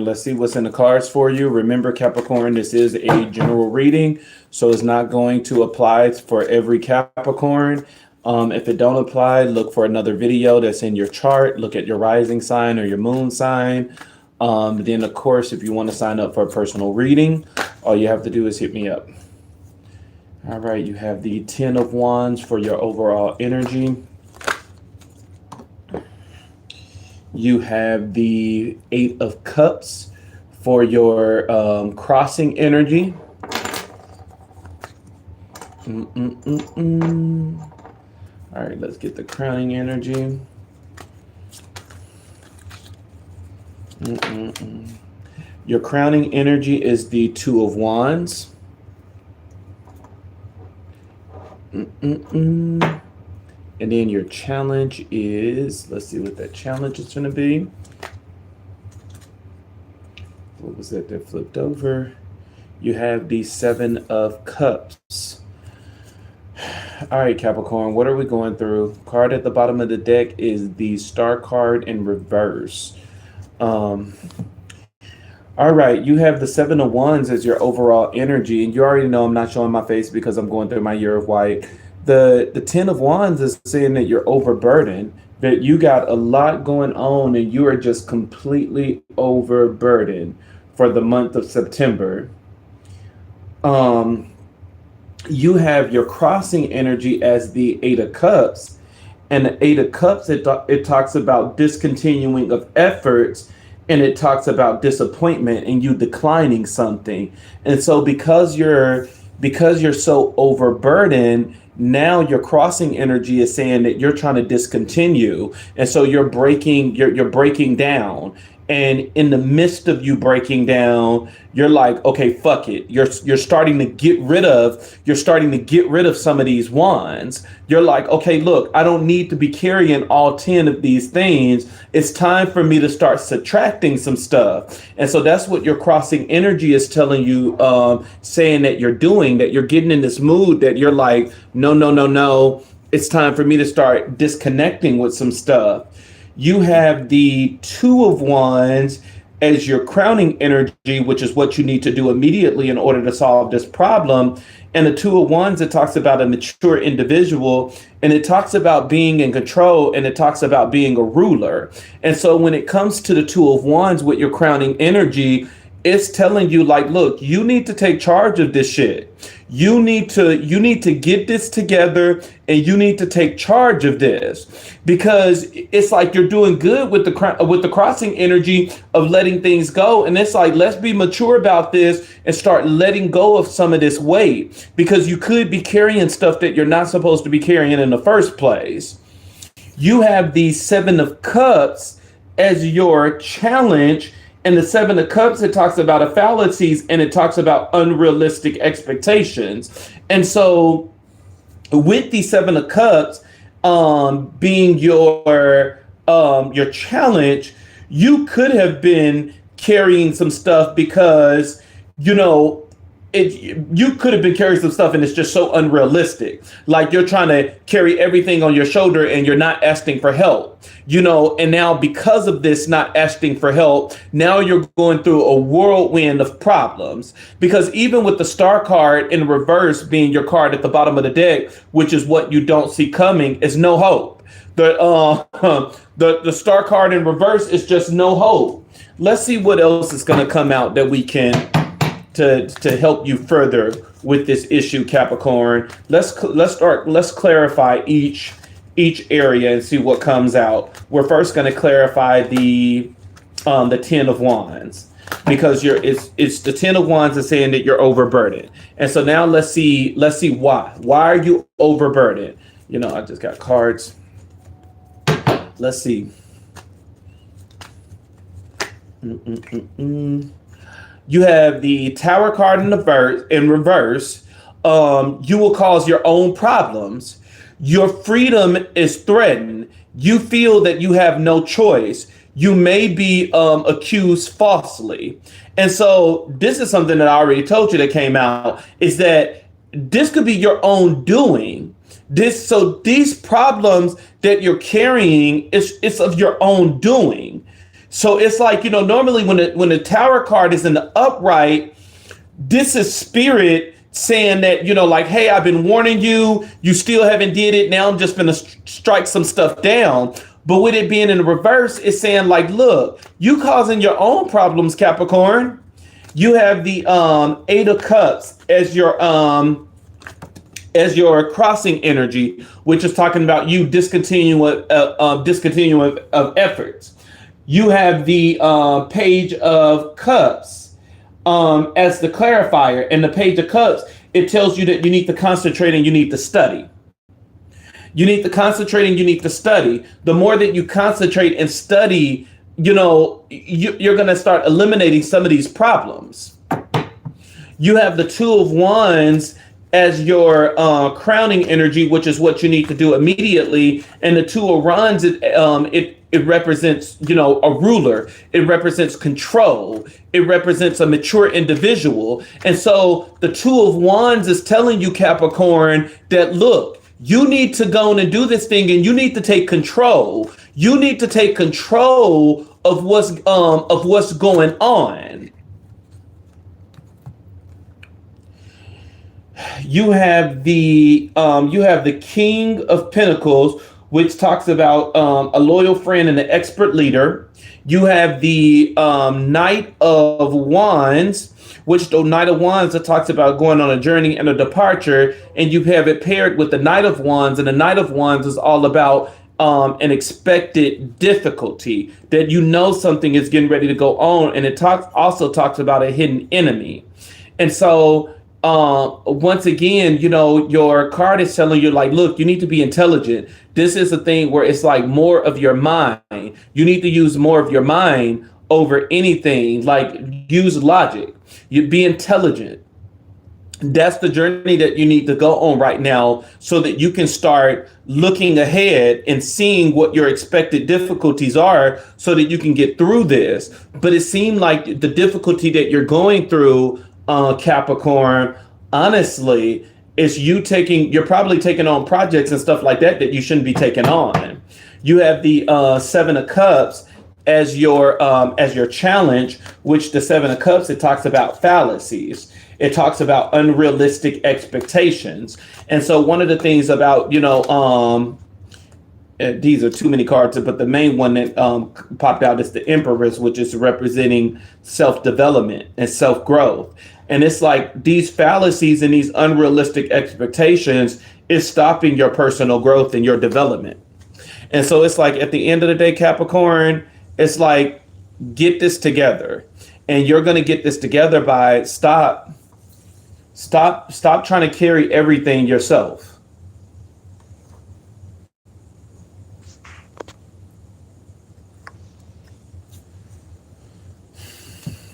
Let's see what's in the cards for you. Remember, Capricorn, this is a general reading, so it's not going to apply for every Capricorn. If it don't apply, look for another video that's in your chart. Look at your rising sign or your moon sign. Then, of course, if you want to sign up for a personal reading, all you have to do is hit me up. All right, you have the 10 of Wands for your overall energy. You have the 8 of Cups for your crossing energy. All right, let's get the crowning energy. Your crowning energy is the 2 of Wands. And then your challenge is, let's see what that challenge is going to be. What was that flipped over? You have the 7 of Cups. All right, Capricorn, what are we going through? Card at the bottom of the deck is the Star card in reverse. All right, you have the 7 of Wands as your overall energy, and you already know I'm not showing my face because I'm going through my year of white. The 10 of Wands is saying that you're overburdened, that you got a lot going on and you are just completely overburdened for the month of September. You have your crossing energy as the 8 of Cups, and the 8 of Cups, it talks about discontinuing of efforts, and it talks about disappointment and you declining something. And so because you're so overburdened, now your crossing energy is saying that you're trying to discontinue. And so you're breaking down. And in the midst of you breaking down, you're like, okay, fuck it. You're starting to get rid of some of these wands. You're like, okay, look, I don't need to be carrying all 10 of these things. It's time for me to start subtracting some stuff. And so that's what your crossing energy is telling you, saying that you're doing, that you're getting in this mood that you're like, no. It's time for me to start disconnecting with some stuff. You have the 2 of Wands as your crowning energy, which is what you need to do immediately in order to solve this problem. And the 2 of Wands, it talks about a mature individual, and it talks about being in control, and it talks about being a ruler. And so when it comes to the 2 of Wands with your crowning energy, it's telling you like, look, you need to take charge of this shit. You need to get this together, and you need to take charge of this, because it's like you're doing good with the crossing energy of letting things go. And it's like, let's be mature about this and start letting go of some of this weight, because you could be carrying stuff that you're not supposed to be carrying in the first place. You have the 7 of Cups as your challenge. And the 7 of Cups, it talks about fallacies, and it talks about unrealistic expectations. And so with the 7 of Cups being your challenge, you could have been carrying some stuff because, you could have been carrying some stuff and it's just so unrealistic. Like you're trying to carry everything on your shoulder and you're not asking for help, and now because of this not asking for help, now you're going through a whirlwind of problems. Because even with the Star card in reverse being your card at the bottom of the deck, which is what you don't see coming, is no hope. The Star card in reverse is just no hope. Let's see what else is going to come out that we can to help you further with this issue, Capricorn. Let's clarify each area and see what comes out. We're first going to clarify the 10 of Wands, because it's the 10 of Wands is saying that you're overburdened. And so now let's see why. Why are you overburdened? I just got cards. Let's see. You have the Tower card in reverse. You will cause your own problems. Your freedom is threatened. You feel that you have no choice. You may be accused falsely. And so this is something that I already told you that came out, is that this could be your own doing. These problems that you're carrying, it's of your own doing. So it's like, normally when the Tower card is in the upright, this is spirit saying that, like, hey, I've been warning you, you still haven't did it. Now I'm just gonna strike some stuff down. But with it being in the reverse, it's saying like, look, you causing your own problems, Capricorn. You have the Eight of Cups as your crossing energy, which is talking about you discontinuing of efforts. You have the Page of Cups as the clarifier, and the Page of Cups, it tells you that you need to concentrate and you need to study. You need to concentrate and you need to study. The more that you concentrate and study, you're going to start eliminating some of these problems. You have the Two of Wands as your crowning energy, which is what you need to do immediately. And the Two of Wands, it represents, a ruler. It represents control. It represents a mature individual. And so the Two of Wands is telling you, Capricorn, that look, you need to go and do this thing, and you need to take control. You need to take control of what's going on. You have the King of Pentacles, which talks about a loyal friend and an expert leader. You have the Knight of Wands, which the Knight of Wands, that talks about going on a journey and a departure, and you have it paired with the Knight of Wands, and the Knight of Wands is all about an expected difficulty, that something is getting ready to go on, and it also talks about a hidden enemy. And so once again, your card is telling you like, look, you need to be intelligent. This is a thing where it's like more of your mind. You need to use more of your mind over anything, like use logic. You be intelligent. That's the journey that you need to go on right now, so that you can start looking ahead and seeing what your expected difficulties are, so that you can get through this. But it seemed like the difficulty that you're going through, Capricorn, honestly, is you're probably taking on projects and stuff like that you shouldn't be taking on. You have the Seven of Cups as your challenge, which the Seven of Cups, it talks about fallacies. It talks about unrealistic expectations. And so one of the things about, these are too many cards, but the main one that popped out is the Empress, which is representing self-development and self-growth. And it's like these fallacies and these unrealistic expectations is stopping your personal growth and your development. And so it's like at the end of the day, Capricorn, it's like, get this together. And you're going to get this together by stop trying to carry everything yourself.